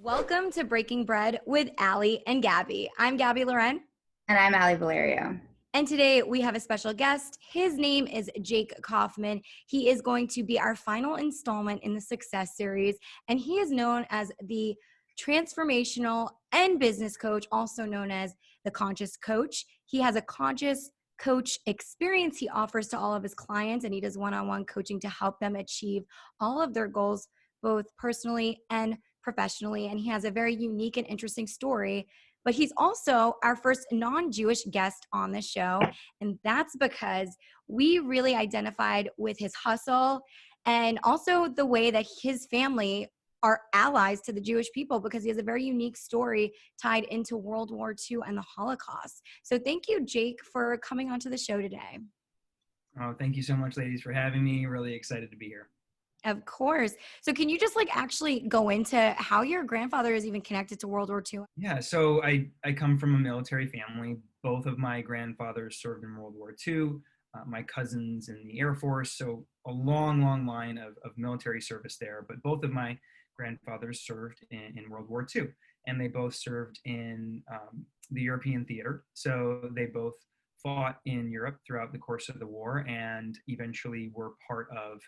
Welcome to Breaking Bread with Alie and Gabby. I'm Gabby Loren. And I'm Alie Valerio. And today we have a special guest. His name is Jake Kauffman. He is going to be our final installment in the Success Series. And he is known as the transformational and business coach, also known as the conscious coach. He has a conscious coach experience he offers to all of his clients, and he does one-on-one coaching to help them achieve all of their goals, both personally and professionally. And he has a very unique and interesting story, but he's also our first non-Jewish guest on the show. And that's because we really identified with his hustle and also the way that his family are allies to the Jewish people, because he has a very unique story tied into World War II and the Holocaust. So thank you, Jake, for coming onto the show today. Oh, thank you so much, ladies, for having me. Really excited to be here. Of course. So can you just actually go into how your grandfather is even connected to World War II? Yeah, so I come from a military family. Both of my grandfathers served in World War II, my cousins in the Air Force. So a long, long line of military service there. But both of my grandfathers served in World War II, and they both served in the European theater. So they both fought in Europe throughout the course of the war and eventually were part of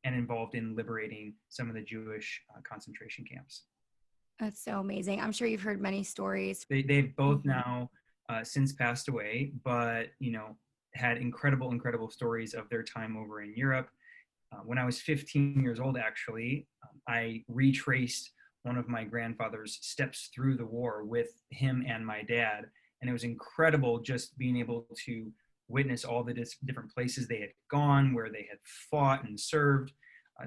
and involved in liberating some of the Jewish concentration camps. That's so amazing. I'm sure you've heard many stories. They've both now since passed away, but had incredible stories of their time over in Europe. When I was 15 years old, actually, I retraced one of my grandfather's steps through the war with him and my dad. And it was incredible just being able to witness all the different places they had gone, where they had fought and served.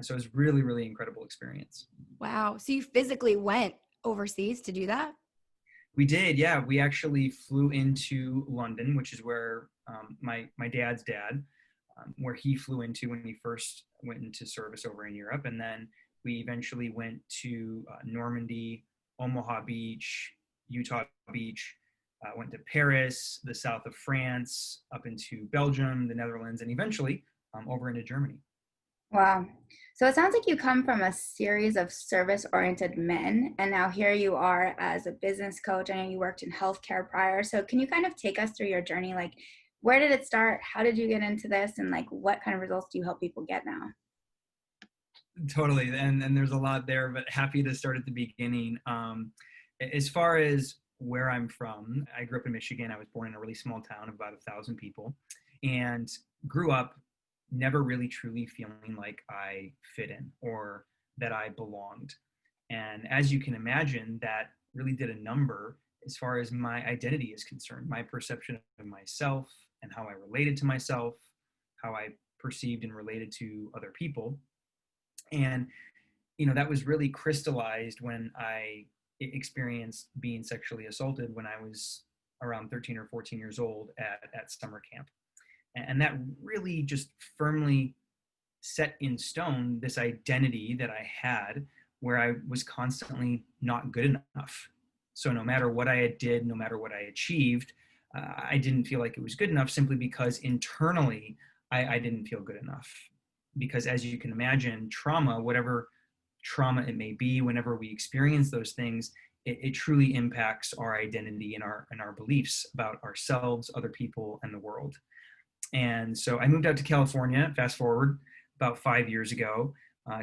So it was really incredible experience. Wow. So you physically went overseas to do that? We did, yeah. We actually flew into London, which is where my dad's dad, where he flew into when he first went into service over in Europe. And then we eventually went to Normandy, Omaha Beach, Utah Beach, went to Paris, the south of France, up into Belgium, the Netherlands, and eventually over into Germany. Wow. So it sounds like you come from a series of service-oriented men, and now here you are as a business coach. I know you worked in healthcare prior. So can you kind of take us through your journey? Where did it start? How did you get into this? And what kind of results do you help people get now? Totally. And there's a lot there, but happy to start at the beginning. As far as where I'm from, I grew up in Michigan. I was born in a really small town of about 1,000 people and grew up never really truly feeling like I fit in or that I belonged. And as you can imagine, that really did a number as far as my identity is concerned, my perception of myself and how I related to myself, how I perceived and related to other people. And, that was really crystallized when I experienced being sexually assaulted when I was around 13 or 14 years old at summer camp. And that really just firmly set in stone this identity that I had, where I was constantly not good enough. So no matter what I did, no matter what I achieved, I didn't feel like it was good enough, simply because internally I didn't feel good enough. Because as you can imagine, trauma, whatever trauma it may be, whenever we experience those things, it truly impacts our identity and our beliefs about ourselves, other people, and the world. And so I moved out to California, fast forward about 5 years ago,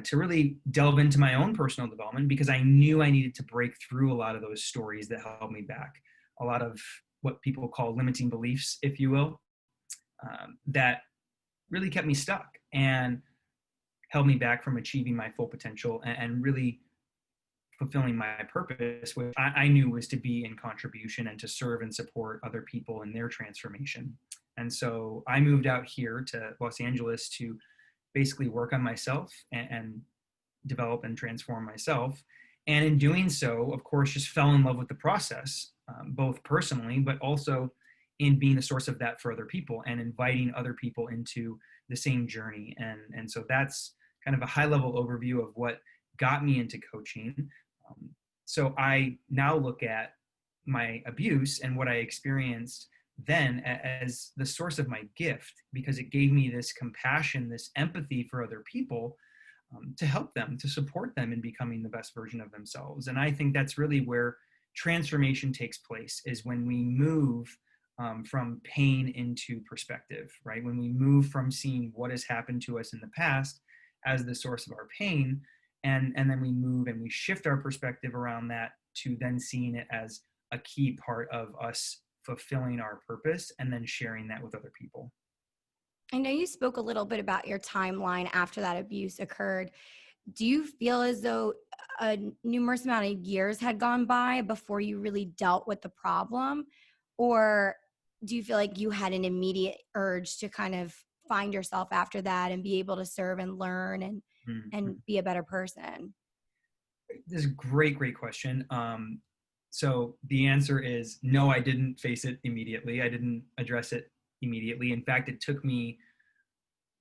to really delve into my own personal development, because I knew I needed to break through a lot of those stories that held me back, a lot of what people call limiting beliefs, if you will, that really kept me stuck and held me back from achieving my full potential and really fulfilling my purpose, which I knew was to be in contribution and to serve and support other people in their transformation. And so I moved out here to Los Angeles to basically work on myself and develop and transform myself. And in doing so, of course, just fell in love with the process, both personally, but also in being a source of that for other people and inviting other people into the same journey. And so that's kind of a high level overview of what got me into coaching. So I now look at my abuse and what I experienced then as the source of my gift, because it gave me this compassion, this empathy for other people, to help them, to support them in becoming the best version of themselves. And I think that's really where transformation takes place, is when we move from pain into perspective, right? When we move from seeing what has happened to us in the past as the source of our pain, and then we move and we shift our perspective around that to then seeing it as a key part of us fulfilling our purpose and then sharing that with other people. I know you spoke a little bit about your timeline after that abuse occurred. Do you feel as though a numerous amount of years had gone by before you really dealt with the problem? Or do you feel like you had an immediate urge to kind of find yourself after that and be able to serve and learn and be a better person? This is a great question. So the answer is no, I didn't face it immediately. I didn't address it immediately. In fact, it took me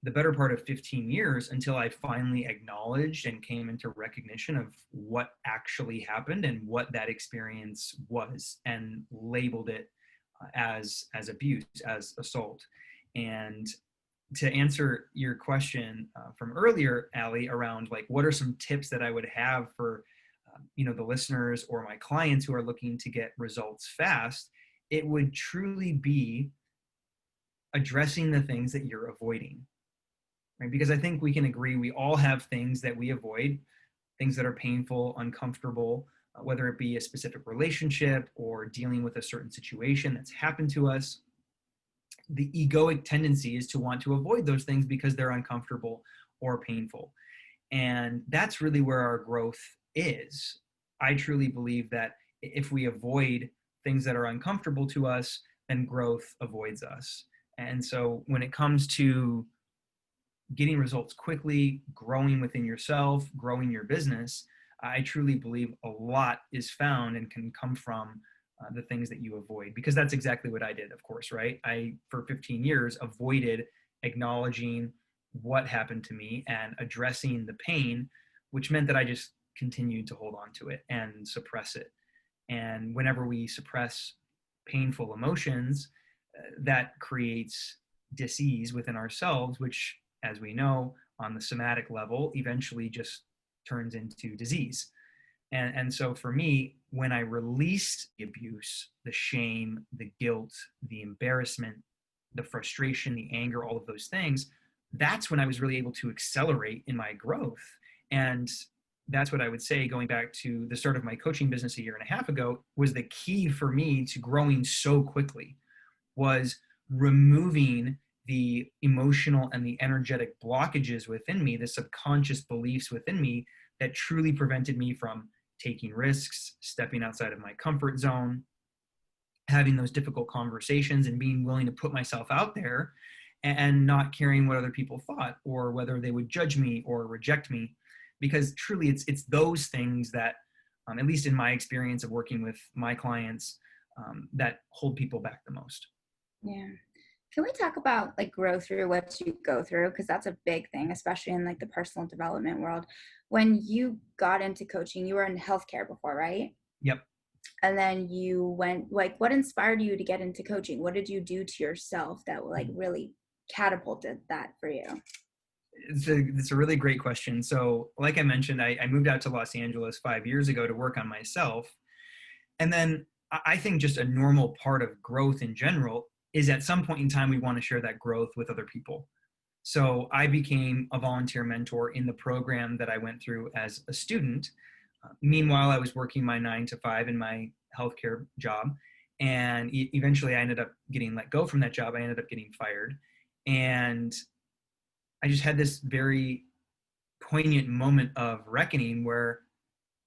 the better part of 15 years until I finally acknowledged and came into recognition of what actually happened and what that experience was, and labeled it as abuse, as assault. And to answer your question from earlier, Alie, around like what are some tips that I would have for the listeners or my clients who are looking to get results fast, it would truly be addressing the things that you're avoiding, right? Because I think we can agree we all have things that we avoid, things that are painful, uncomfortable, whether it be a specific relationship or dealing with a certain situation that's happened to us. The egoic tendency is to want to avoid those things because they're uncomfortable or painful. And that's really where our growth is. I truly believe that if we avoid things that are uncomfortable to us, then growth avoids us. And so when it comes to getting results quickly, growing within yourself, growing your business, I truly believe a lot is found and can come from the things that you avoid, because that's exactly what I did, of course, right? I, for 15 years, avoided acknowledging what happened to me and addressing the pain, which meant that I just continued to hold on to it and suppress it. And whenever we suppress painful emotions, that creates dis-ease within ourselves, which, as we know, on the somatic level, eventually just turns into disease. And so for me, when I released the abuse, the shame, the guilt, the embarrassment, the frustration, the anger, all of those things, that's when I was really able to accelerate in my growth. And that's what I would say, going back to the start of my coaching business a year and a half ago, was the key for me to growing so quickly, was removing the emotional and the energetic blockages within me, the subconscious beliefs within me that truly prevented me from taking risks, stepping outside of my comfort zone, having those difficult conversations, and being willing to put myself out there and not caring what other people thought or whether they would judge me or reject me. Because truly it's those things that, at least in my experience of working with my clients, that hold people back the most. Yeah. Can we talk about like growth through what you go through? Because that's a big thing, especially in like the personal development world. When you got into coaching, you were in healthcare before, right? Yep. And then you went, like, what inspired you to get into coaching? What did you do to yourself that like really catapulted that for you? It's a really great question. So like I mentioned, I moved out to Los Angeles 5 years ago to work on myself. And then I think just a normal part of growth in general is at some point in time, we want to share that growth with other people. So I became a volunteer mentor in the program that I went through as a student. Meanwhile, I was working my 9 to 5 in my healthcare job. And eventually I ended up getting let go from that job. I ended up getting fired. And I just had this very poignant moment of reckoning where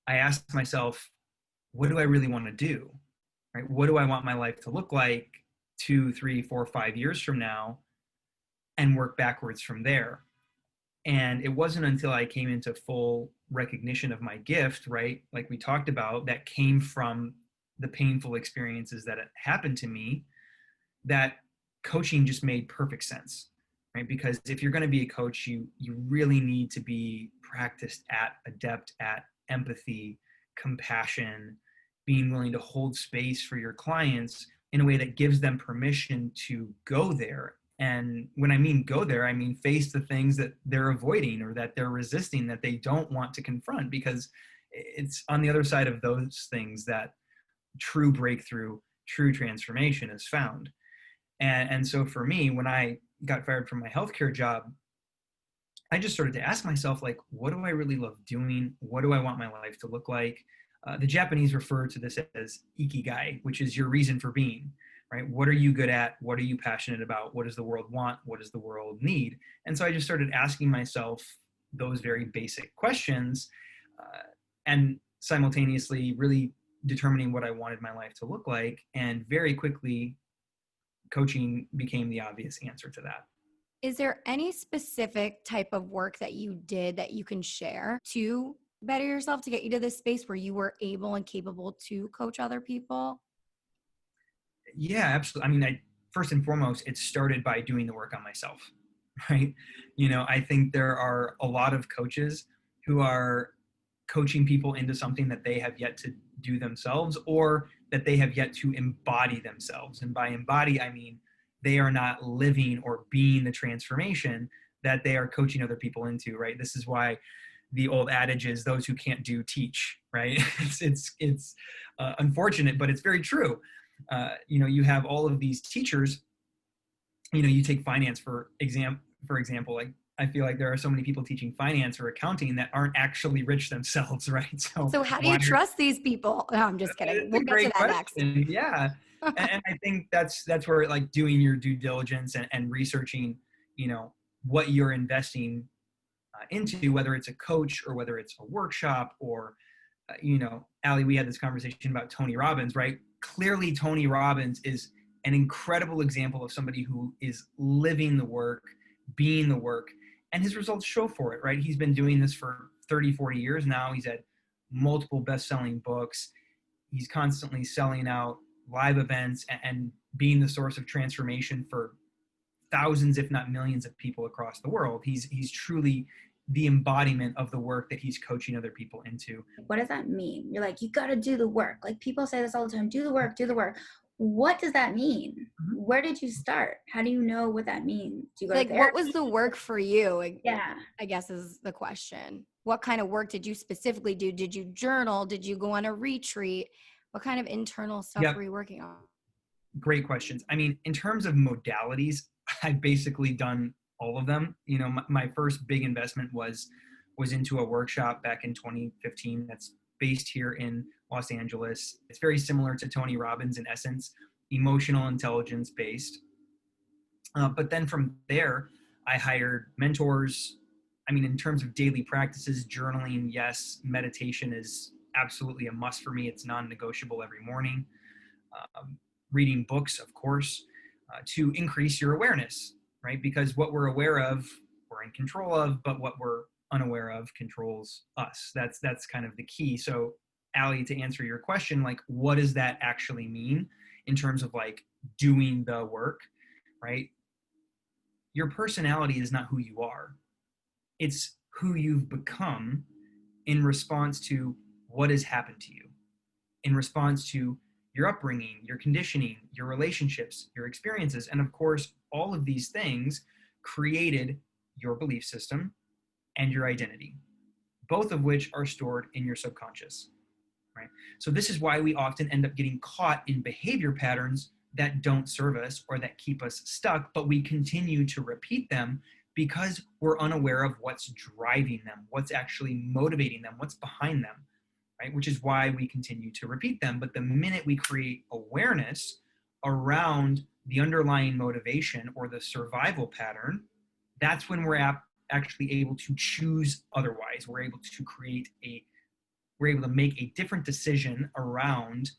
I asked myself, what do I really want to do? Right? What do I want my life to look like 2, 3, 4, 5 years from now, and work backwards from there? And it wasn't until I came into full recognition of my gift, right, like we talked about, that came from the painful experiences that happened to me, that coaching just made perfect sense, right? Because if you're going to be a coach, you really need to be practiced at, adept at empathy, compassion, being willing to hold space for your clients in a way that gives them permission to go there And when I mean go there, I mean face the things that they're avoiding or that they're resisting, that they don't want to confront, because it's on the other side of those things that true breakthrough, true transformation is found. And so for me, when I got fired from my healthcare job, I just started to ask myself, like, what do I really love doing? What do I want my life to look like? The Japanese refer to this as ikigai, which is your reason for being, right? What are you good at? What are you passionate about? What does the world want? What does the world need? And so I just started asking myself those very basic questions, and simultaneously really determining what I wanted my life to look like. And very quickly, coaching became the obvious answer to that. Is there any specific type of work that you did that you can share to better yourself, to get you to this space where you were able and capable to coach other people? Yeah, absolutely. I mean, first and foremost, it started by doing the work on myself, right? I think there are a lot of coaches who are coaching people into something that they have yet to do themselves, or that they have yet to embody themselves. And by embody, I mean they are not living or being the transformation that they are coaching other people into, right? This is why the old adage is those who can't do teach, right? It's unfortunate, but it's very true. You have all of these teachers. You take finance for example. Like, I feel like there are so many people teaching finance or accounting that aren't actually rich themselves, right? So how do you trust these people? No, I'm just kidding. It's We'll a get to great that next. question. Yeah. And I think that's where, like, doing your due diligence and researching, what you're investing into, whether it's a coach or whether it's a workshop or, Alie, we had this conversation about Tony Robbins, right? Clearly, Tony Robbins is an incredible example of somebody who is living the work, being the work, and his results show for it, right? He's been doing this for 30, 40 years now. He's had multiple best-selling books. He's constantly selling out live events and being the source of transformation for thousands, if not millions, of people across the world. He's truly the embodiment of the work that he's coaching other people into. What does that mean? You're like, you got to do the work. Like, people say this all the time, do the work, do the work. What does that mean? Mm-hmm. Where did you start? How do you know what that means? Do you go Like, to what was the work for you? Yeah. I guess is the question. What kind of work did you specifically do? Did you journal? Did you go on a retreat? What kind of internal stuff were you working on? Great questions. I mean, in terms of modalities, I've basically done all of them. My first big investment was into a workshop back in 2015 that's based here in Los Angeles. It's very similar to Tony Robbins in essence, emotional intelligence based. But then from there, I hired mentors. I mean, in terms of daily practices, journaling, yes. Meditation is absolutely a must for me. It's non-negotiable every morning. Reading books, of course, to increase your awareness, right? Because what we're aware of, we're in control of, but what we're unaware of controls us. That's kind of the key. So, Alie, to answer your question, like, what does that actually mean in terms of, like, doing the work, right? Your personality is not who you are. It's who you've become in response to what has happened to you, in response to your upbringing, your conditioning, your relationships, your experiences. And of course, all of these things created your belief system and your identity, both of which are stored in your subconscious, right? So this is why we often end up getting caught in behavior patterns that don't serve us or that keep us stuck, but we continue to repeat them because we're unaware of what's driving them, what's actually motivating them, what's behind them. Right? Which is why we continue to repeat them. But the minute we create awareness around the underlying motivation or the survival pattern, that's when we're actually able to choose otherwise. We're able to make a different decision around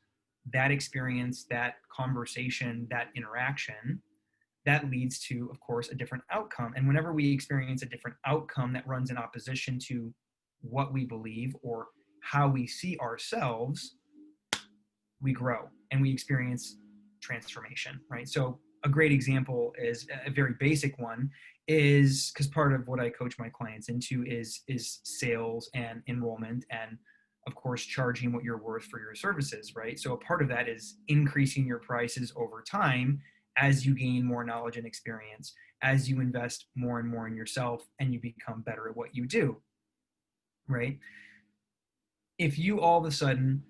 that experience, that conversation, that interaction that leads to, of course, a different outcome. And whenever we experience a different outcome that runs in opposition to what we believe or how we see ourselves, we grow and we experience transformation, right? So a great example is a very basic one is, because part of what I coach my clients into is sales and enrollment and, of course, charging what you're worth for your services, right? So a part of that is increasing your prices over time as you gain more knowledge and experience, as you invest more and more in yourself and you become better at what you do, right? If you all of a sudden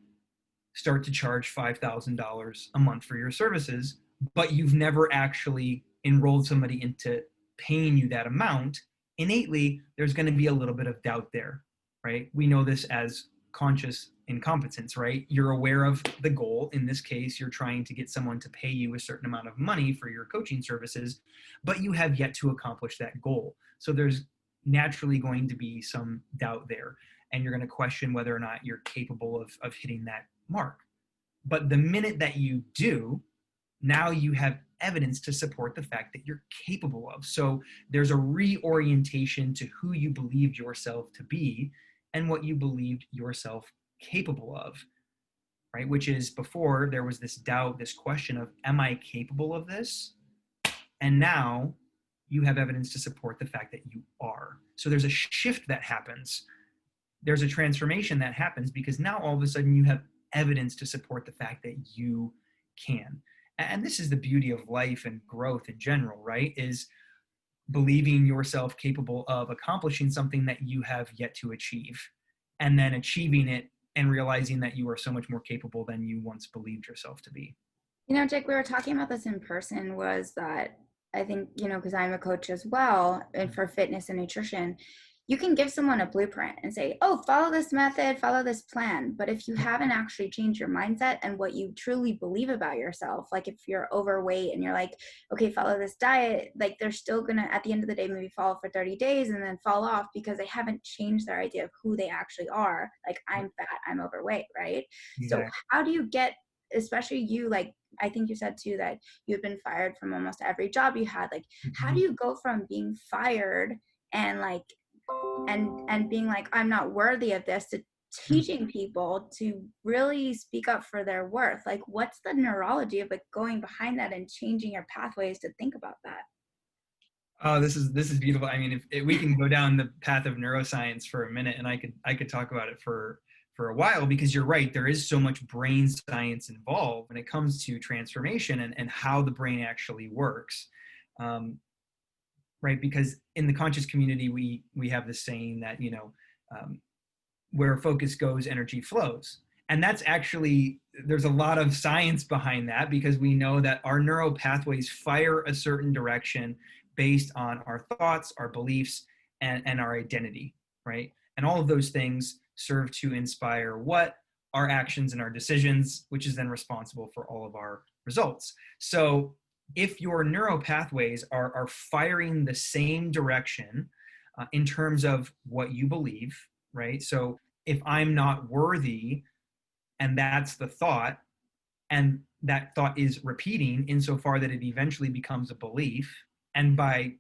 start to charge $5,000 a month for your services, but you've never actually enrolled somebody into paying you that amount, innately, there's going to be a little bit of doubt there, right? We know this as conscious incompetence, right? You're aware of the goal. In this case, you're trying to get someone to pay you a certain amount of money for your coaching services, but you have yet to accomplish that goal. So there's naturally going to be some doubt there, and you're going to question whether or not you're capable of hitting that mark. But the minute that you do, now you have evidence to support the fact that you're capable of. So there's a reorientation to who you believed yourself to be and what you believed yourself capable of, right? Which is, before there was this doubt, this question of, am I capable of this? And now you have evidence to support the fact that you are. So there's a shift that happens. There's a transformation that happens because now all of a sudden you have evidence to support the fact that you can. And this is the beauty of life and growth in general, right? Is believing yourself capable of accomplishing something that you have yet to achieve, and then achieving it and realizing that you are so much more capable than you once believed yourself to be. You know, Jake, we were talking about this in person, was that I think, you know, because I'm a coach as well, and for fitness and nutrition, you can give someone a blueprint and say, oh, follow this method, follow this plan. But if you haven't actually changed your mindset and what you truly believe about yourself, like if you're overweight and you're like, okay, follow this diet, like they're still going to, at the end of the day, maybe follow for 30 days and then fall off because they haven't changed their idea of who they actually are. Like, I'm fat, I'm overweight, right? Exactly. So how do you get, especially you, like, I think you said too that you've been fired from almost every job you had. Like, how do you go from being fired and like, and being like, I'm not worthy of this, to teaching people to really speak up for their worth? Like, what's the neurology of like going behind that and changing your pathways to think about that? Oh, this is beautiful. I mean, if we can go down the path of neuroscience for a minute, and I could talk about it for a while, because you're right, there is so much brain science involved when it comes to transformation and how the brain actually works. Right? Because in the conscious community, we have this saying that, you know, where focus goes, energy flows. And that's actually, there's a lot of science behind that, because we know that our neural pathways fire a certain direction based on our thoughts, our beliefs, and our identity, right? And all of those things serve to inspire what? Our actions and our decisions, which is then responsible for all of our results. So if your neural pathways are firing the same direction in terms of what you believe, right? So if I'm not worthy, and that's the thought, and that thought is repeating insofar that it eventually becomes a belief, and by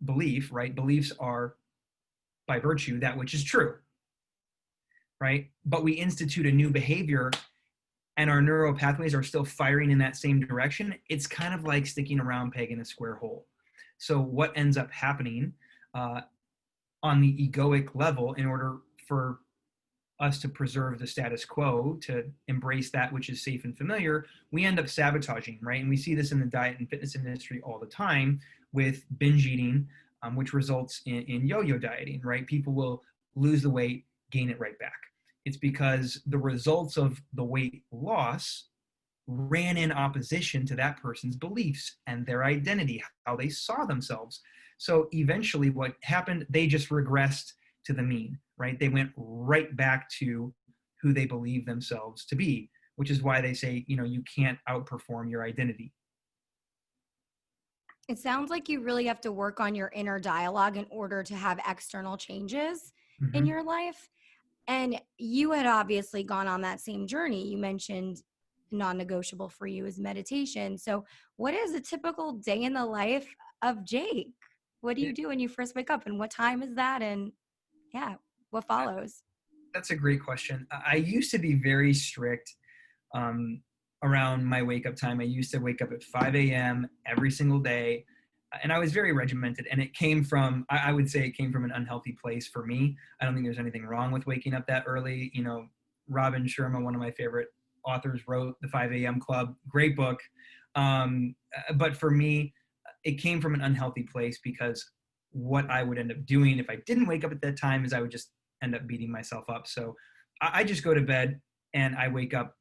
belief, right, beliefs are by virtue that which is true, right? But we institute a new behavior and our neural pathways are still firing in that same direction, it's kind of like sticking a round peg in a square hole. So what ends up happening on the egoic level, in order for us to preserve the status quo, to embrace that which is safe and familiar, we end up sabotaging, right? And we see this in the diet and fitness industry all the time with binge eating, which results in yo-yo dieting, right? People will lose the weight, gain it right back. It's because the results of the weight loss ran in opposition to that person's beliefs and their identity, how they saw themselves. So eventually what happened, they just regressed to the mean, right? They went right back to who they believe themselves to be, which is why they say, you know, you can't outperform your identity. It sounds like you really have to work on your inner dialogue in order to have external changes in your life. And you had obviously gone on that same journey. You mentioned non-negotiable for you is meditation. So what is a typical day in the life of Jake? What do you do when you first wake up, and what time is that? And yeah, what follows? That's a great question. I used to be very strict around my wake up time. I used to wake up at 5 a.m. every single day. And I was very regimented, and it came from, I would say it came from an unhealthy place for me. I don't think there's anything wrong with waking up that early. You know, Robin Sharma, one of my favorite authors, wrote The 5 a.m. Club, great book. But for me, it came from an unhealthy place, because what I would end up doing if I didn't wake up at that time is I would just end up beating myself up. So I just go to bed and I wake up,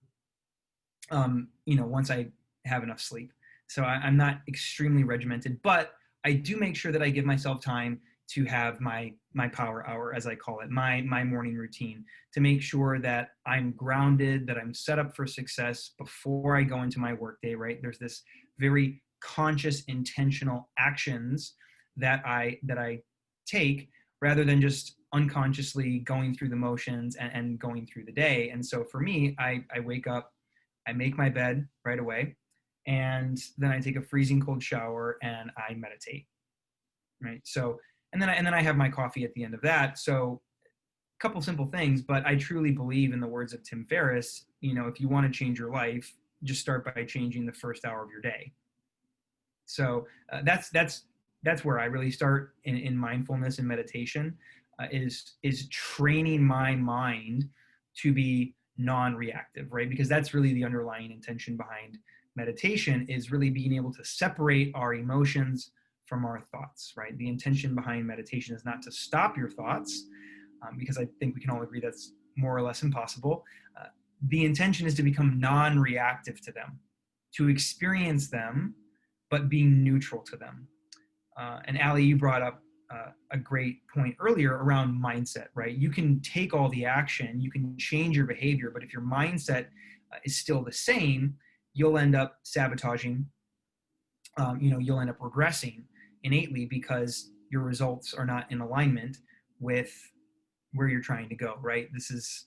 once I have enough sleep. So I'm not extremely regimented, but I do make sure that I give myself time to have my power hour, as I call it, my morning routine, to make sure that I'm grounded, that I'm set up for success before I go into my workday, right? There's this very conscious, intentional actions that I take, rather than just unconsciously going through the motions and going through the day. And so for me, I wake up, I make my bed right away, and then I take a freezing cold shower and I meditate, right? So, and then I have my coffee at the end of that. So a couple simple things, but I truly believe, in the words of Tim Ferriss, if you want to change your life, just start by changing the first hour of your day. So that's where I really start in mindfulness and meditation, is training my mind to be non-reactive, right? Because that's really the underlying intention behind meditation, is really being able to separate our emotions from our thoughts, right? The intention behind meditation is not to stop your thoughts, because I think we can all agree that's more or less impossible. The intention is to become non-reactive to them, to experience them, but being neutral to them. And Alie, you brought up a great point earlier around mindset, right? You can take all the action, you can change your behavior, but if your mindset is still the same, you'll end up sabotaging, you'll end up regressing innately, because your results are not in alignment with where you're trying to go, right? This is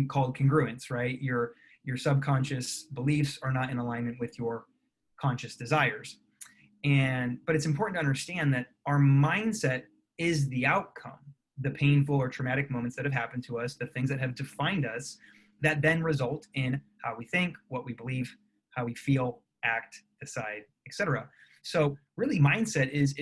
called congruence, right? Your subconscious beliefs are not in alignment with your conscious desires. But it's important to understand that our mindset is the outcome, the painful or traumatic moments that have happened to us, the things that have defined us, that then result in how we think, what we believe, how we feel, act, decide, etc. So really, mindset is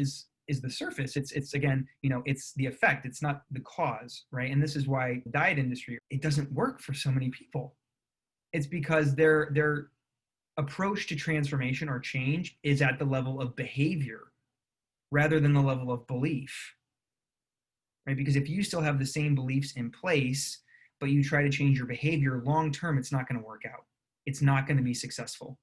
the surface. It's again, it's the effect. It's not the cause, right? And this is why the diet industry, it doesn't work for so many people. It's because their approach to transformation or change is at the level of behavior rather than the level of belief, right? Because if you still have the same beliefs in place, but you try to change your behavior, long term, it's not going to work out. It's not going to be successful,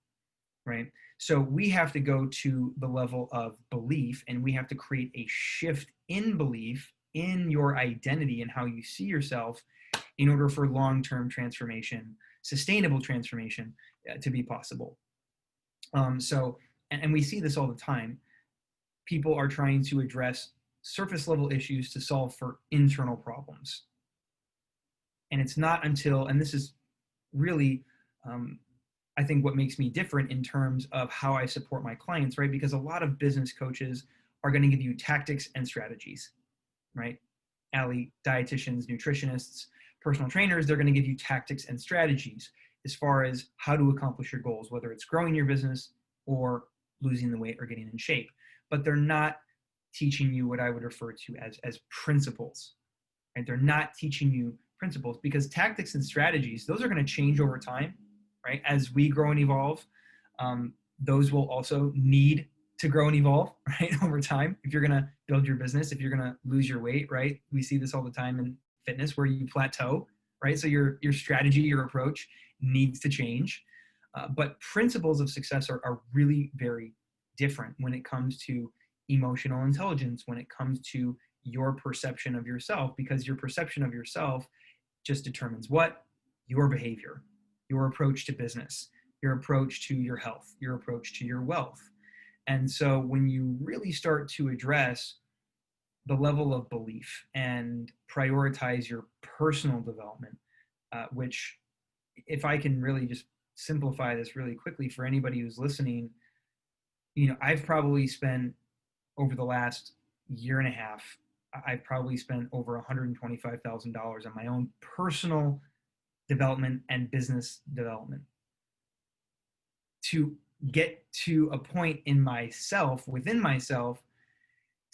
right? So we have to go to the level of belief, and we have to create a shift in belief, in your identity and how you see yourself, in order for long-term transformation, sustainable transformation, to be possible. And we see this all the time. People are trying to address surface level issues to solve for internal problems. And it's not until, and this is really, I think, what makes me different in terms of how I support my clients, right? Because a lot of business coaches are going to give you tactics and strategies, right? Alie, dietitians, nutritionists, personal trainers, they're going to give you tactics and strategies as far as how to accomplish your goals, whether it's growing your business or losing the weight or getting in shape. But they're not teaching you what I would refer to as principles, right? They're not teaching you principles, because tactics and strategies, those are going to change over time, right? As we grow and evolve, those will also need to grow and evolve, right, over time. If you're going to build your business, if you're going to lose your weight, right? We see this all the time in fitness, where you plateau, right? So your strategy, your approach needs to change. But principles of success are really very different when it comes to emotional intelligence, when it comes to your perception of yourself, because your perception of yourself just determines what? Your behavior, your approach to business, your approach to your health, your approach to your wealth. And so when you really start to address the level of belief and prioritize your personal development, which, if I can really just simplify this really quickly for anybody who's listening, I've probably spent, over the last year and a half, I've probably spent over $125,000 on my own personal development and business development to get to a point in myself, within myself,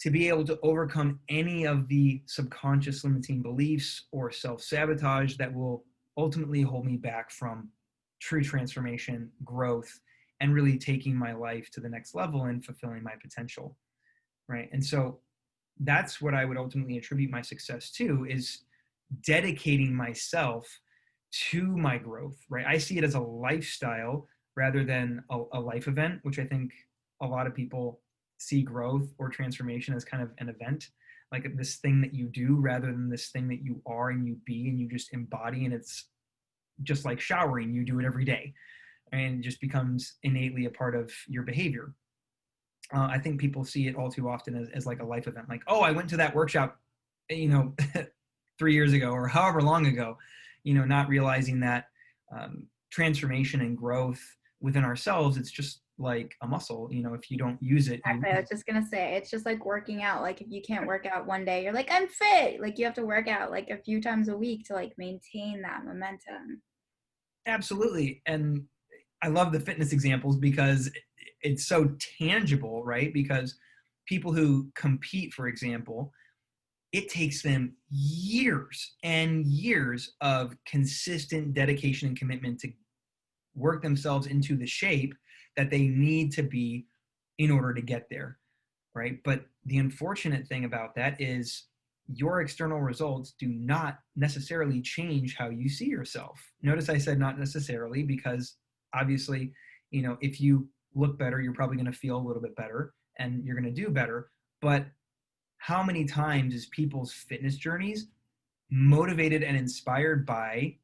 to be able to overcome any of the subconscious limiting beliefs or self-sabotage that will ultimately hold me back from true transformation, growth, and really taking my life to the next level and fulfilling my potential, right? And so that's what I would ultimately attribute my success to, is dedicating myself to my growth, right? I see it as a lifestyle rather than a life event, which I think a lot of people see growth or transformation as kind of an event, like this thing that you do rather than this thing that you are and you be and you just embody. And it's just like showering, you do it every day and it just becomes innately a part of your behavior. I think people see it all too often as like a life event, like, oh, I went to that workshop, 3 years ago or however long ago, not realizing that transformation and growth within ourselves, it's just like a muscle. If you don't use it, Exactly. I was just gonna say, it's just like working out. Like if you can't work out one day, you're like, I'm fit. Like you have to work out like a few times a week to like maintain that momentum. Absolutely. And I love the fitness examples because it's so tangible, right? Because people who compete, for example, it takes them years and years of consistent dedication and commitment to work themselves into the shape that they need to be in order to get there, right? But the unfortunate thing about that is your external results do not necessarily change how you see yourself. Notice I said not necessarily, because obviously, if you look better, you're probably going to feel a little bit better and you're going to do better. But how many times is people's fitness journeys motivated and inspired by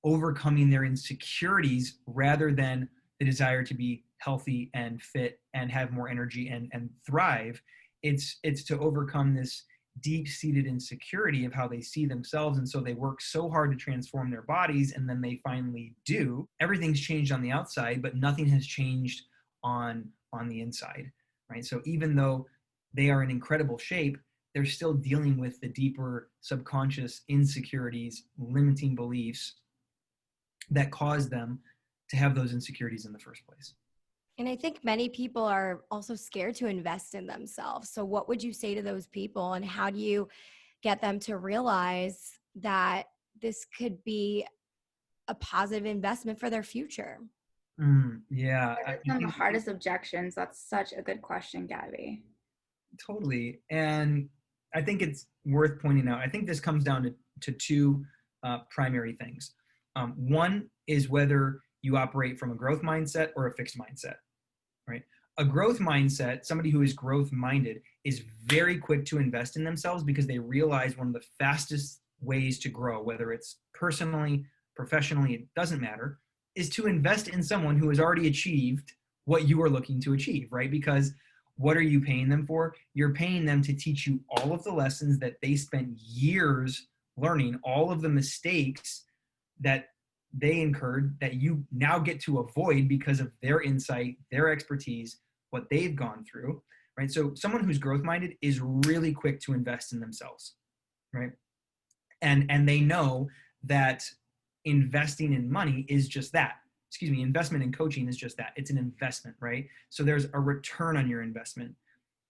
overcoming their insecurities rather than the desire to be healthy and fit and have more energy and thrive? It's to overcome this deep-seated insecurity of how they see themselves, and so they work so hard to transform their bodies, and then they finally do. Everything's changed on the outside, but nothing has changed on the inside, right? So even though they are in incredible shape, they're still dealing with the deeper subconscious insecurities, limiting beliefs that cause them to have those insecurities in the first place. And I think many people are also scared to invest in themselves. So what would you say to those people, and how do you get them to realize that this could be a positive investment for their future? Yeah, That's one of the hardest objections. That's such a good question, Gabby. totally. And I think it's worth pointing out, I think this comes down to two primary things. One is whether you operate from a growth mindset or a fixed mindset, right? A growth mindset, somebody who is growth minded, is very quick to invest in themselves because they realize one of the fastest ways to grow, whether it's personally, professionally, it doesn't matter, is to invest in someone who has already achieved what you are looking to achieve, right? Because what are you paying them for? You're paying them to teach you all of the lessons that they spent years learning, all of the mistakes that they incurred that you now get to avoid because of their insight, their expertise, what they've gone through, right? So someone who's growth minded is really quick to invest in themselves, right? And they know that investing in money is just that. Investment in coaching is just that. It's an investment, right? So there's a return on your investment,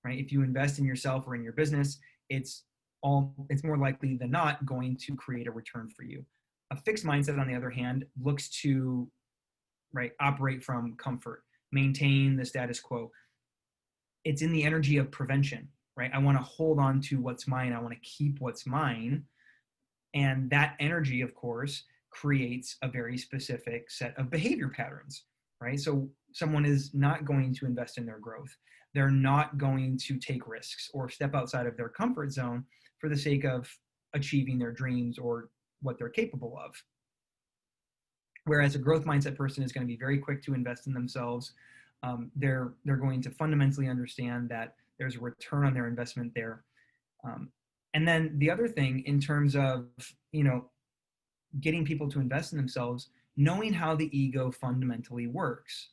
right? If you invest in yourself or in your business, it's more likely than not going to create a return for you. A fixed mindset, on the other hand, looks to, right, operate from comfort, maintain the status quo. It's in the energy of prevention, right? I want to hold on to what's mine. I want to keep what's mine. And that energy, of course, creates a very specific set of behavior patterns, right? So someone is not going to invest in their growth. They're not going to take risks or step outside of their comfort zone for the sake of achieving their dreams or what they're capable of. Whereas a growth mindset person is going to be very quick to invest in themselves. They're going to fundamentally understand that there's a return on their investment there. And then the other thing in terms of, getting people to invest in themselves, knowing how the ego fundamentally works,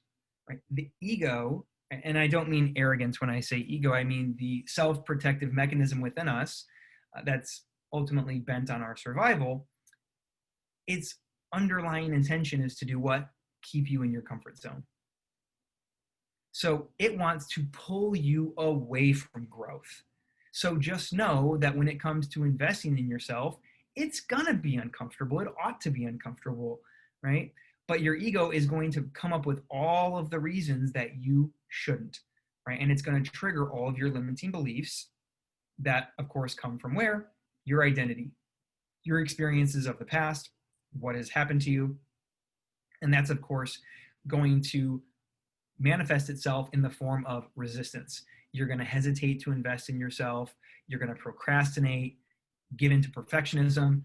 right? The ego, and I don't mean arrogance when I say ego, I mean the self-protective mechanism within us that's ultimately bent on our survival. Its underlying intention is to do what? Keep you in your comfort zone. So it wants to pull you away from growth. So just know that when it comes to investing in yourself, it's gonna be uncomfortable. It ought to be uncomfortable, right? But your ego is going to come up with all of the reasons that you shouldn't, right? And it's going to trigger all of your limiting beliefs that, of course, come from where? Your identity, your experiences of the past, what has happened to you. And that's, of course, going to manifest itself in the form of resistance. You're going to hesitate to invest in yourself. You're going to procrastinate, give into perfectionism.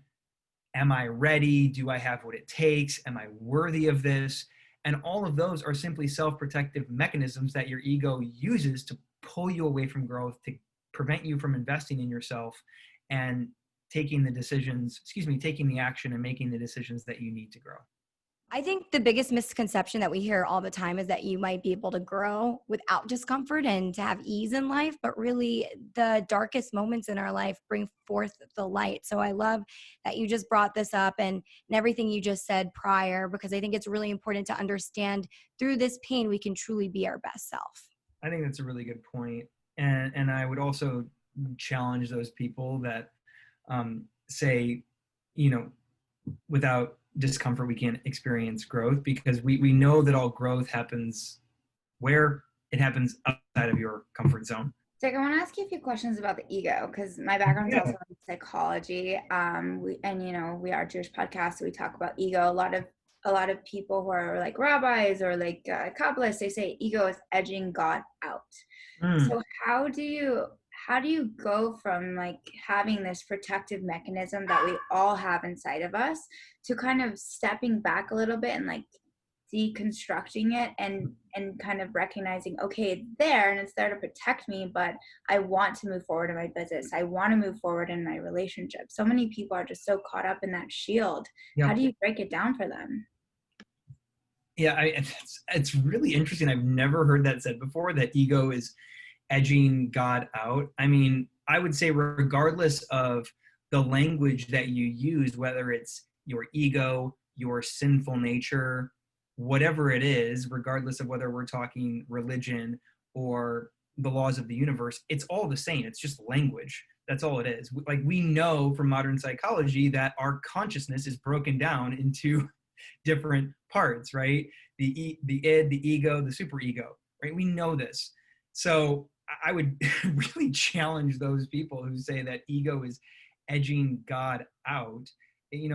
Am I ready? Do I have what it takes? Am I worthy of this? And all of those are simply self-protective mechanisms that your ego uses to pull you away from growth, to prevent you from investing in yourself and taking the action and making the decisions that you need to grow. I think the biggest misconception that we hear all the time is that you might be able to grow without discomfort and to have ease in life, but really the darkest moments in our life bring forth the light. So I love that you just brought this up and everything you just said prior, because I think it's really important to understand through this pain, we can truly be our best self. I think that's a really good point. And I would also challenge those people that say, without discomfort, we can't experience growth, because we know that all growth happens where it happens outside of your comfort zone. Jake, I want to ask you a few questions about the ego, because my background is also in psychology. We are a Jewish podcast, so we talk about ego. A lot of people who are like rabbis or like Kabbalists, they say ego is edging God out. So how do you go from like having this protective mechanism that we all have inside of us to kind of stepping back a little bit and like deconstructing it and kind of recognizing, okay, it's there and it's there to protect me, but I want to move forward in my business. I want to move forward in my relationship. So many people are just so caught up in that shield. Yep. How do you break it down for them? Yeah, it's really interesting. I've never heard that said before, that ego is edging God out. I mean, I would say regardless of the language that you use, whether it's your ego, your sinful nature, whatever it is, regardless of whether we're talking religion or the laws of the universe, it's all the same. It's just language. That's all it is. Like, we know from modern psychology that our consciousness is broken down into different parts, right? The id, the ego, the superego, right? We know this. So I would really challenge those people who say that ego is edging God out,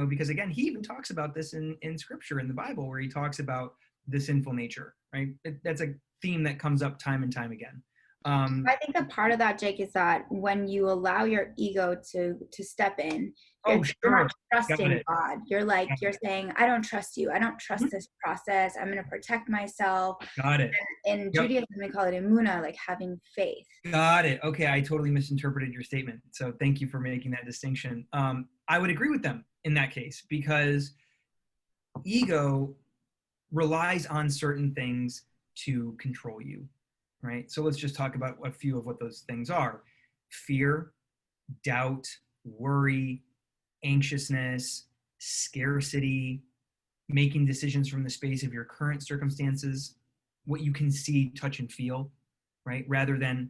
because again, he even talks about this in scripture, in the Bible, where he talks about the sinful nature, right? That's a theme that comes up time and time again. I think a part of that, Jake, is that when you allow your ego to step in, you're not trusting God. You're saying, I don't trust you. I don't trust this process. I'm going to protect myself. Got it. And in Judaism, we call it emunah, like having faith. Got it. Okay, I totally misinterpreted your statement. So thank you for making that distinction. I would agree with them in that case, because ego relies on certain things to control you. Right? So let's just talk about a few of what those things are. Fear, doubt, worry, anxiousness, scarcity, making decisions from the space of your current circumstances, what you can see, touch, and feel, right? Rather than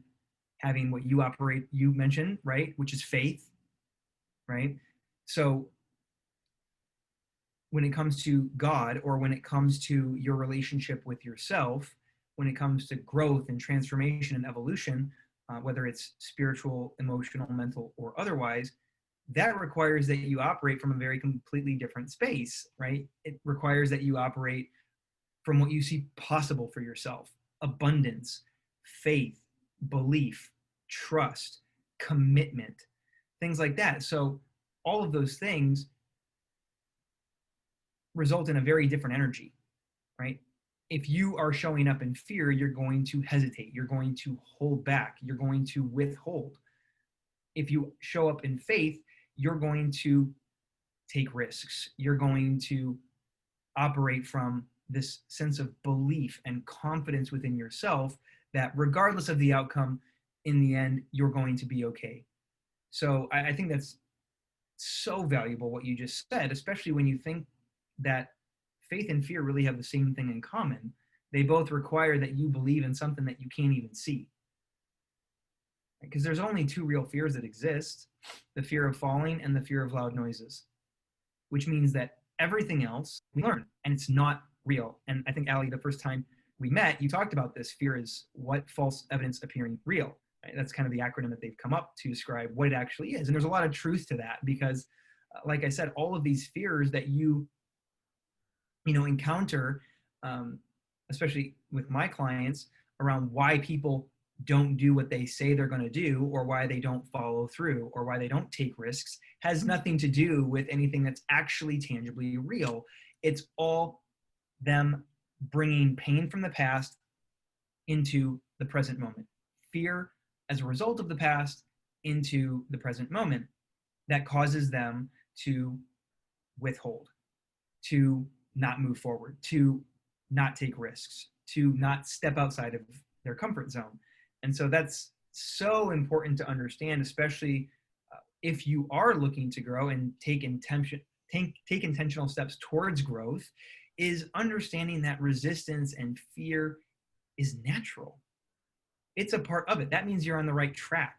having what you mentioned, right? Which is faith, right? So when it comes to God, or when it comes to your relationship with yourself, when it comes to growth and transformation and evolution, whether it's spiritual, emotional, mental, or otherwise, that requires that you operate from a very completely different space, right? It requires that you operate from what you see possible for yourself: abundance, faith, belief, trust, commitment, things like that. So all of those things result in a very different energy, right? If you are showing up in fear, you're going to hesitate. You're going to hold back. You're going to withhold. If you show up in faith, you're going to take risks. You're going to operate from this sense of belief and confidence within yourself that regardless of the outcome, in the end, you're going to be okay. So I think that's so valuable, what you just said, especially when you think that faith and fear really have the same thing in common. They both require that you believe in something that you can't even see. Because there's only two real fears that exist: the fear of falling and the fear of loud noises, which means that Everything else we learn, and it's not real. And I think, Alie, the first time we met, you talked about this. Fear is what false evidence appearing real. Right? That's kind of the acronym that they've come up to describe what it actually is. And there's a lot of truth to that because, like I said, all of these fears that you encounter, especially with my clients, around why people don't do what they say they're going to do, or why they don't follow through, or why they don't take risks, has nothing to do with anything that's actually tangibly real. It's all them bringing pain from the past into the present moment. Fear as a result of the past into the present moment that causes them to withhold, to not move forward, to not take risks, to not step outside of their comfort zone. And so that's so important to understand, especially if you are looking to grow and take intentional steps towards growth, is understanding that resistance and fear is natural. It's a part of it. That means you're on the right track.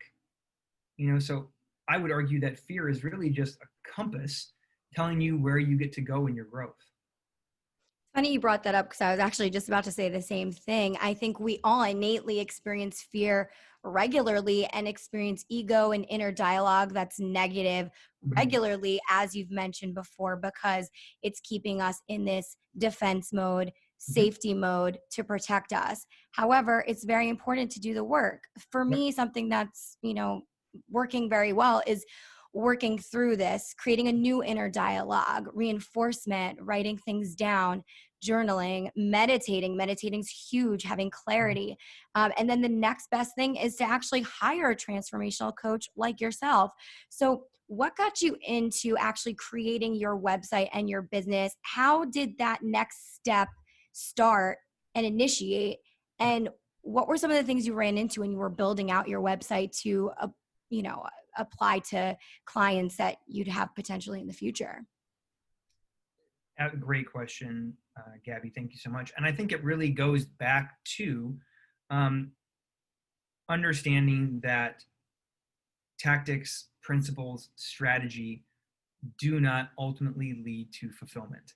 So I would argue that fear is really just a compass telling you where you get to go in your growth. Funny you brought that up because I was actually just about to say the same thing. I think we all innately experience fear regularly and experience ego and inner dialogue that's negative regularly, as you've mentioned before, because it's keeping us in this defense mode, safety mode to protect us. However, it's very important to do the work. For me, something that's, working very well is working through this, creating a new inner dialogue, reinforcement, writing things down, journaling, meditating. Meditating's huge, having clarity. And then the next best thing is to actually hire a transformational coach like yourself. So what got you into actually creating your website and your business? How did that next step start and initiate? And what were some of the things you ran into when you were building out your website to, apply to clients that you'd have potentially in the future? Great question, Gabby. Thank you so much. And I think it really goes back to understanding that tactics, principles, strategy do not ultimately lead to fulfillment.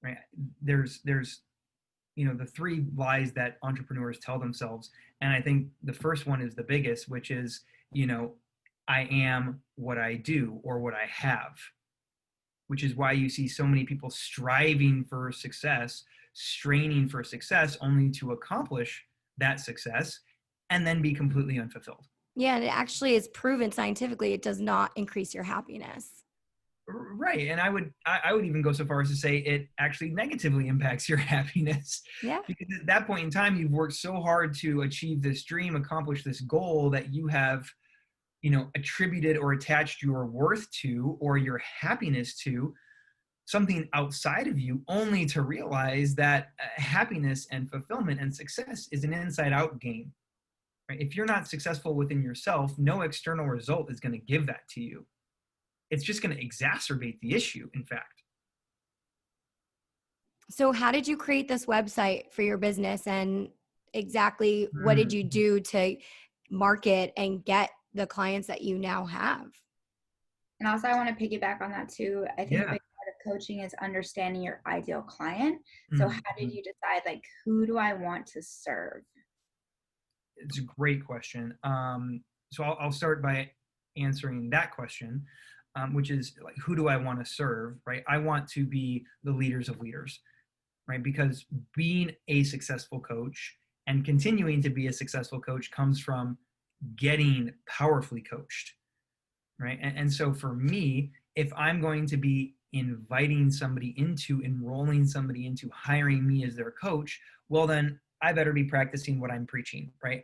Right? There's the three lies that entrepreneurs tell themselves, and I think the first one is the biggest, which is I am what I do or what I have, which is why you see so many people striving for success, straining for success, only to accomplish that success and then be completely unfulfilled. Yeah, and it actually is proven scientifically it does not increase your happiness. Right. And I would even go so far as to say it actually negatively impacts your happiness. Yeah. Because at that point in time, you've worked so hard to achieve this dream, accomplish this goal that you have attributed or attached your worth to or your happiness to something outside of you, only to realize that happiness and fulfillment and success is an inside out game. Right? If you're not successful within yourself, no external result is going to give that to you. It's just going to exacerbate the issue, in fact. So how did you create this website for your business, and exactly what did you do to market and get the clients that you now have? And also I want to piggyback on that too. I think a big part of coaching is understanding your ideal client. So how did you decide, who do I want to serve? It's a great question. So I'll start by answering that question, which is who do I want to serve, right? I want to be the leaders of leaders, right? Because being a successful coach and continuing to be a successful coach comes from getting powerfully coached, right? And so for me, if I'm going to be inviting somebody into, enrolling somebody into hiring me as their coach, well, then I better be practicing what I'm preaching, right?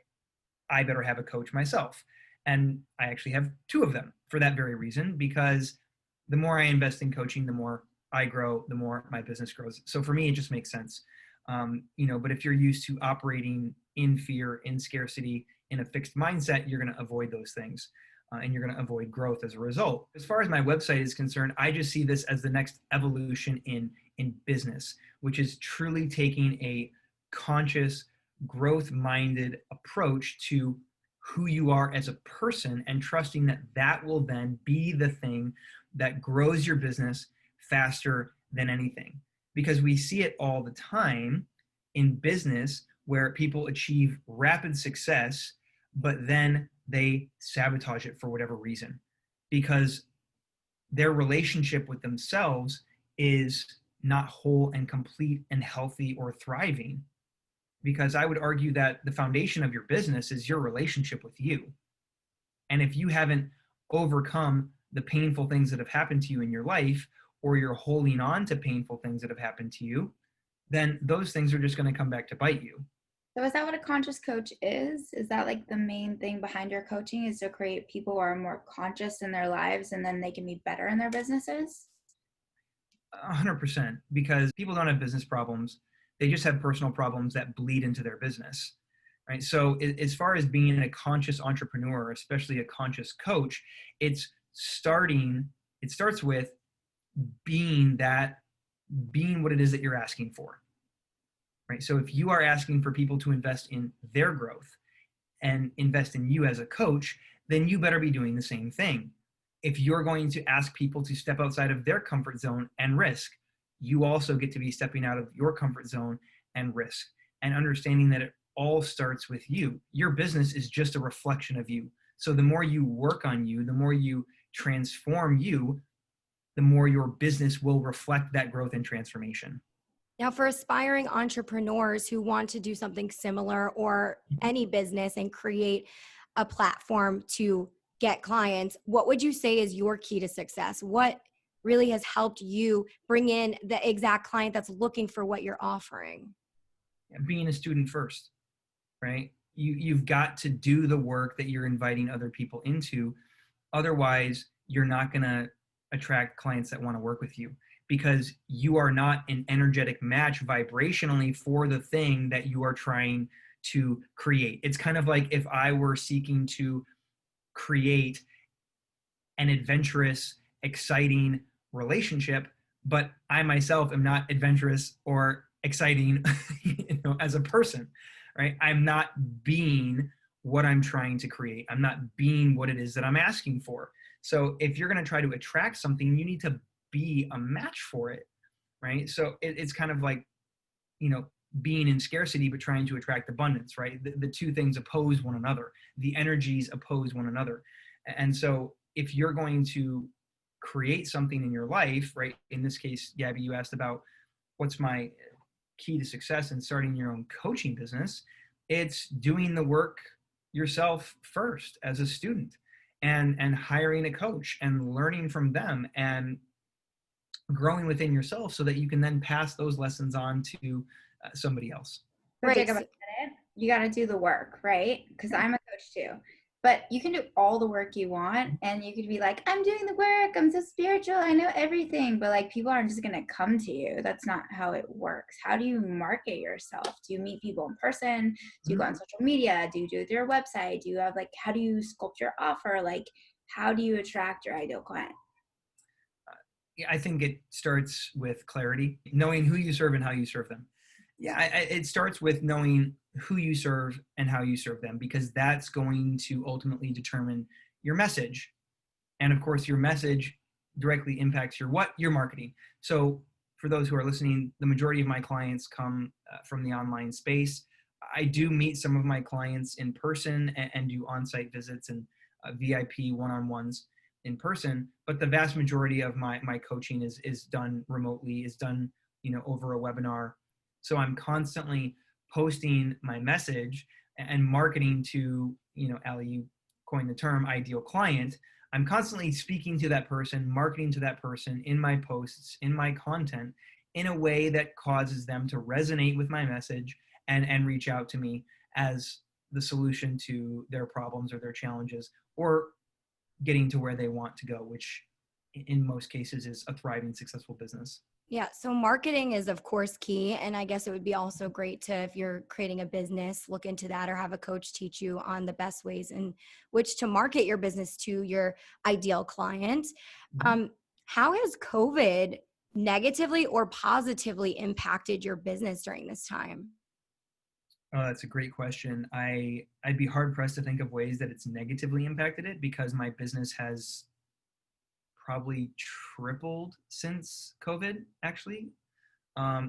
I better have a coach myself. And I actually have two of them for that very reason, because the more I invest in coaching, the more I grow, the more my business grows. So for me, it just makes sense. But if you're used to operating in fear, in scarcity, in a fixed mindset, you're going to avoid those things. And you're going to avoid growth as a result. As far as my website is concerned, I just see this as the next evolution in business, which is truly taking a conscious, growth-minded approach to who you are as a person and trusting that that will then be the thing that grows your business, faster than anything, because we see it all the time in business where people achieve rapid success, but then they sabotage it for whatever reason, because their relationship with themselves is not whole and complete and healthy or thriving. Because I would argue that the foundation of your business is your relationship with you. And if you haven't overcome the painful things that have happened to you in your life, or you're holding on to painful things that have happened to you, then those things are just going to come back to bite you. So is that what a conscious coach is? Is that like the main thing behind your coaching, is to create people who are more conscious in their lives and then they can be better in their businesses? 100%, because people don't have business problems. They just have personal problems that bleed into their business, right? So as far as being a conscious entrepreneur, especially a conscious coach, it starts with being what it is that you're asking for, right? So if you are asking for people to invest in their growth and invest in you as a coach, then you better be doing the same thing. If you're going to ask people to step outside of their comfort zone and risk, you also get to be stepping out of your comfort zone and risk, and understanding that it all starts with you. Your business is just a reflection of you. So the more you work on you, the more you transform you, the more your business will reflect that growth and transformation. Now, for aspiring entrepreneurs who want to do something similar, or any business, and create a platform to get clients, what would you say is your key to success? What really has helped you bring in the exact client that's looking for what you're offering? Being a student first, right? You've got to do the work that you're inviting other people into. Otherwise, you're not going to attract clients that want to work with you, because you are not an energetic match vibrationally for the thing that you are trying to create. It's kind of like if I were seeking to create an adventurous, exciting relationship, but I myself am not adventurous or exciting as a person, right? I'm not being what I'm trying to create. I'm not being what it is that I'm asking for. So if you're going to try to attract something, you need to be a match for it, right? So it's kind of like, being in scarcity but trying to attract abundance, right? The two things oppose one another. The energies oppose one another. And so if you're going to create something in your life, right? In this case, Gabby, you asked about what's my key to success in starting your own coaching business. It's doing the work yourself first as a student, and hiring a coach and learning from them and growing within yourself, so that you can then pass those lessons on to somebody else. Right. Take a minute. You got to do the work, right? Because I'm a coach too. But you can do all the work you want, and you could be like, I'm doing the work, I'm so spiritual, I know everything. But like, people aren't just going to come to you. That's not how it works. How do you market yourself? Do you meet people in person? Do you go on social media? Do you do it through your website? Do you have how do you sculpt your offer? Like, how do you attract your ideal client? I think it starts with clarity, knowing who you serve and how you serve them. Yeah, it starts with knowing who you serve and how you serve them, because that's going to ultimately determine your message. And of course, your message directly impacts your marketing. So for those who are listening, the majority of my clients come from the online space. I do meet some of my clients in person and do on-site visits and VIP one-on-ones in person, but the vast majority of my coaching is done remotely, is done over a webinar. So I'm constantly posting my message and marketing to, Alie, you coined the term ideal client. I'm constantly speaking to that person, marketing to that person in my posts, in my content, in a way that causes them to resonate with my message and reach out to me as the solution to their problems or their challenges, or getting to where they want to go, which in most cases is a thriving, successful business. Yeah. So marketing is of course key. And I guess it would be also great to, if you're creating a business, look into that, or have a coach teach you on the best ways in which to market your business to your ideal client. How has COVID negatively or positively impacted your business during this time? Oh, that's a great question. I'd be hard pressed to think of ways that it's negatively impacted it, because my business has probably tripled since COVID, actually,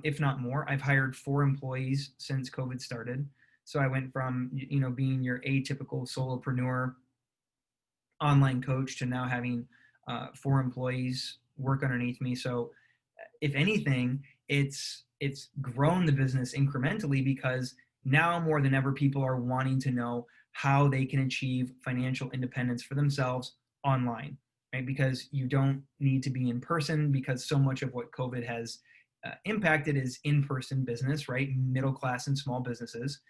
if not more. I've hired 4 employees since COVID started. So I went from, being your atypical solopreneur online coach to now having 4 employees work underneath me. So if anything, it's grown the business incrementally because now more than ever people are wanting to know how they can achieve financial independence for themselves online, right? Because you don't need to be in person, because so much of what COVID has impacted is in-person business, right? Middle class and small businesses.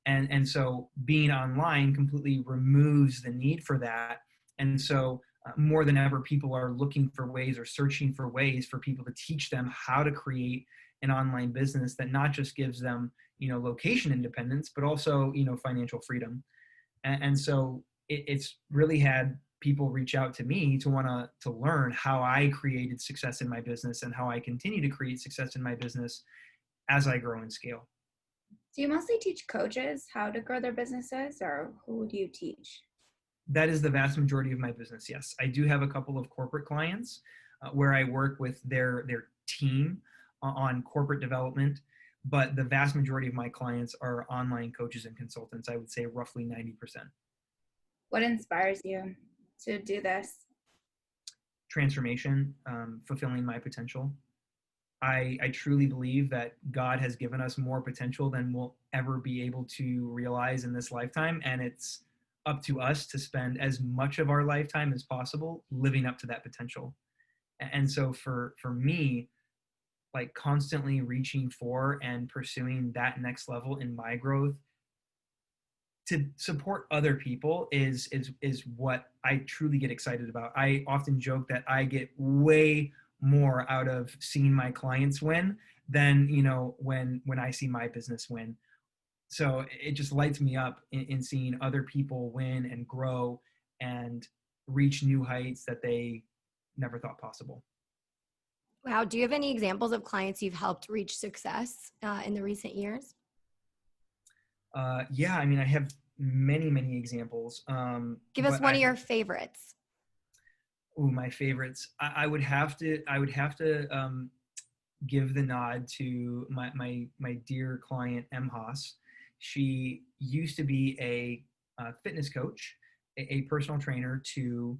And so being online completely removes the need for that. And so more than ever, people are looking for ways or searching for ways for people to teach them how to create an online business that not just gives them, location independence, but also, financial freedom. And so it's really had people reach out to me to want to learn how I created success in my business and how I continue to create success in my business as I grow and scale. Do you mostly teach coaches how to grow their businesses, or who do you teach? That is the vast majority of my business. Yes, I do have a couple of corporate clients where I work with their team on corporate development, but the vast majority of my clients are online coaches and consultants. I would say roughly 90%. What inspires you to do this? Transformation, fulfilling my potential. I truly believe that God has given us more potential than we'll ever be able to realize in this lifetime, and it's up to us to spend as much of our lifetime as possible living up to that potential. And so for me, like constantly reaching for and pursuing that next level in my growth to support other people is what I truly get excited about. I often joke that I get way more out of seeing my clients win than, when I see my business win. So it just lights me up in seeing other people win and grow and reach new heights that they never thought possible. Wow. Do you have any examples of clients you've helped reach success in the recent years? Yeah, I mean, I have many examples. Give us one of your favorites. Ooh, my favorites. I would have to give the nod to my dear client M. Haas. She used to be a fitness coach, a personal trainer to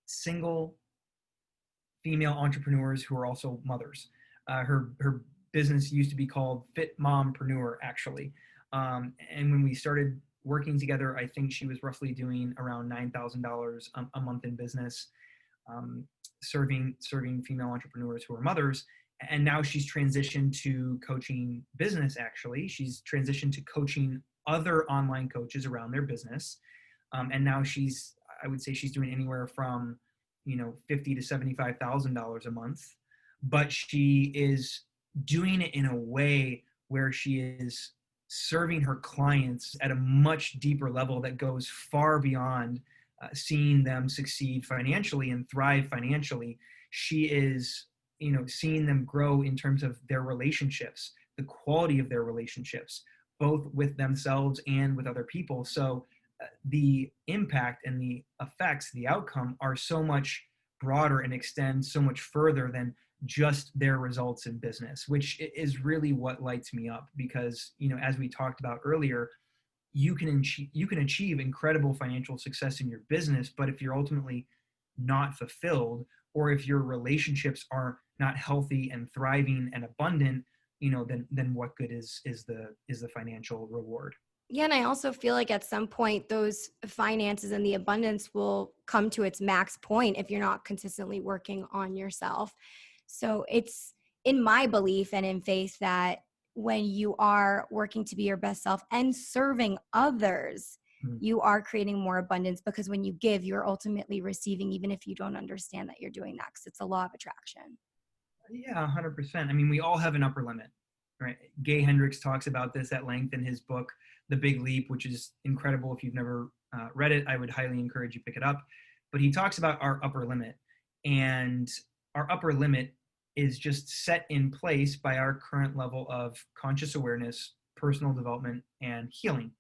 single female entrepreneurs who are also mothers. Her business used to be called Fit Mompreneur, actually. And when we started working together, I think she was roughly doing around $9,000 a month in business, serving female entrepreneurs who are mothers. And now she's transitioned to coaching business, actually. She's transitioned to coaching other online coaches around their business. And now I would say she's doing anywhere from, $50,000 to $75,000 a month. But she is doing it in a way where she is serving her clients at a much deeper level that goes far beyond seeing them succeed financially and thrive financially. She is, seeing them grow in terms of their relationships, the quality of their relationships, both with themselves and with other people. So the impact and the effects, the outcome are so much broader and extend so much further than just their results in business, which is really what lights me up. Because, as we talked about earlier, you can achieve incredible financial success in your business, but if you're ultimately not fulfilled, or if your relationships are not healthy and thriving and abundant, then what good is the financial reward? Yeah, and I also feel like at some point those finances and the abundance will come to its max point if you're not consistently working on yourself. So it's in my belief and in faith that when you are working to be your best self and serving others, you are creating more abundance, because when you give, you're ultimately receiving, even if you don't understand that you're doing that, because it's a law of attraction. Yeah, 100%. I mean, we all have an upper limit, right? Gay Hendricks talks about this at length in his book, The Big Leap, which is incredible. If you've never read it, I would highly encourage you pick it up. But he talks about our upper limit, and our upper limit is just set in place by our current level of conscious awareness, personal development, and healing.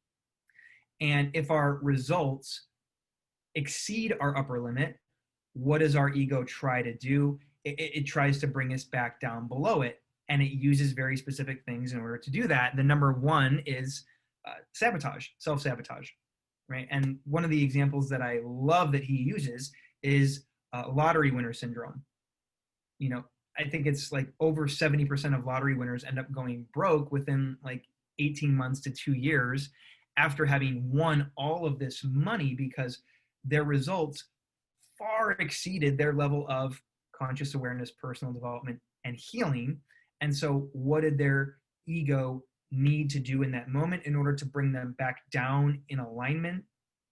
And if our results exceed our upper limit, what does our ego try to do? It tries to bring us back down below it, and it uses very specific things in order to do that. The number one is sabotage, self-sabotage, right? And one of the examples that I love that he uses is lottery winner syndrome. You know, I think it's like over 70% of lottery winners end up going broke within like 18 months to 2 years after having won all of this money because their results far exceeded their level of conscious awareness, personal development, and healing. And so, what did their ego need to do in that moment in order to bring them back down in alignment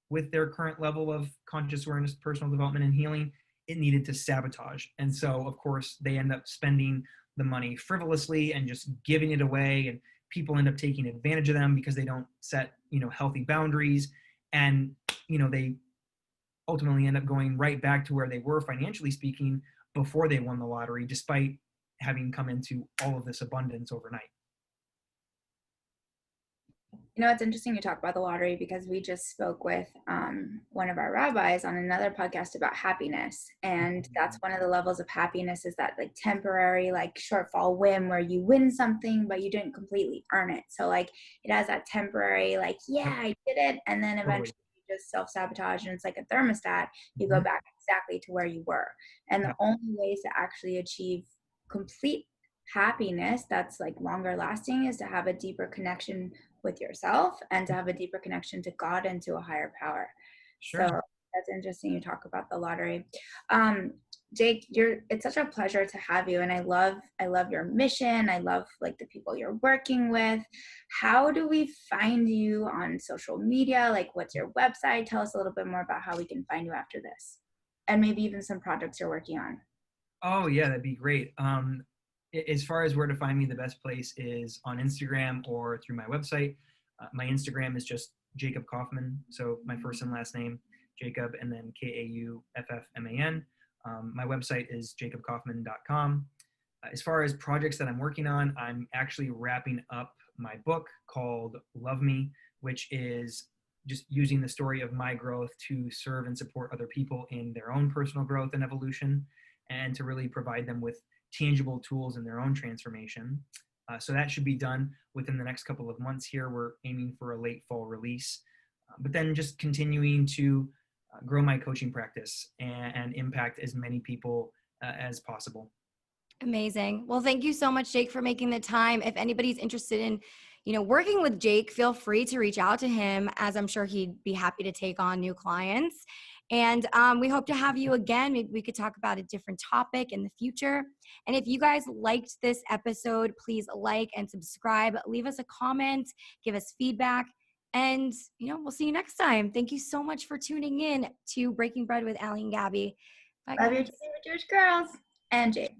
with their current level of conscious awareness, personal development, and healing? It needed to sabotage. And so, of course, they end up spending the money frivolously and just giving it away. And people end up taking advantage of them because they don't set, healthy boundaries. And, they ultimately end up going right back to where they were financially speaking before they won the lottery, despite having come into all of this abundance overnight. It's interesting you talk about the lottery because we just spoke with one of our rabbis on another podcast about happiness. And that's one of the levels of happiness is that like temporary, like shortfall whim where you win something, but you didn't completely earn it. So like it has that temporary, like, yeah, I did it. And then eventually you just self-sabotage and it's like a thermostat. You go back exactly to where you were. And the only ways to actually achieve complete happiness that's like longer lasting is to have a deeper connection with yourself and to have a deeper connection to God and to a higher power. Sure. So that's interesting you talk about the lottery. Jake, it's such a pleasure to have you, and I love your mission. I love like the people you're working with. How do we find you on social media? Like what's your website? Tell us a little bit more about how we can find you after this, and maybe even some projects you're working on. Oh yeah, that'd be great. As far as where to find me, the best place is on Instagram or through my website. My Instagram is just Jacob Kauffman. So my first and last name, Jacob, and then Kauffman. My website is jacobkaufman.com. As far as projects that I'm working on, I'm actually wrapping up my book called Love Me, which is just using the story of my growth to serve and support other people in their own personal growth and evolution, and to really provide them with tangible tools in their own transformation. So that should be done within the next couple of months here. We're aiming for a late fall release, but then just continuing to grow my coaching practice and impact as many people as possible. Amazing. Well, thank you so much, Jake, for making the time. If anybody's interested in, working with Jake, feel free to reach out to him, as I'm sure he'd be happy to take on new clients. And we hope to have you again. Maybe we could talk about a different topic in the future. And if you guys liked this episode, please like and subscribe. Leave us a comment, give us feedback, and we'll see you next time. Thank you so much for tuning in to Breaking Bread with Alie and Gabby. Bye, Love guys. your Jewish girls and Jake.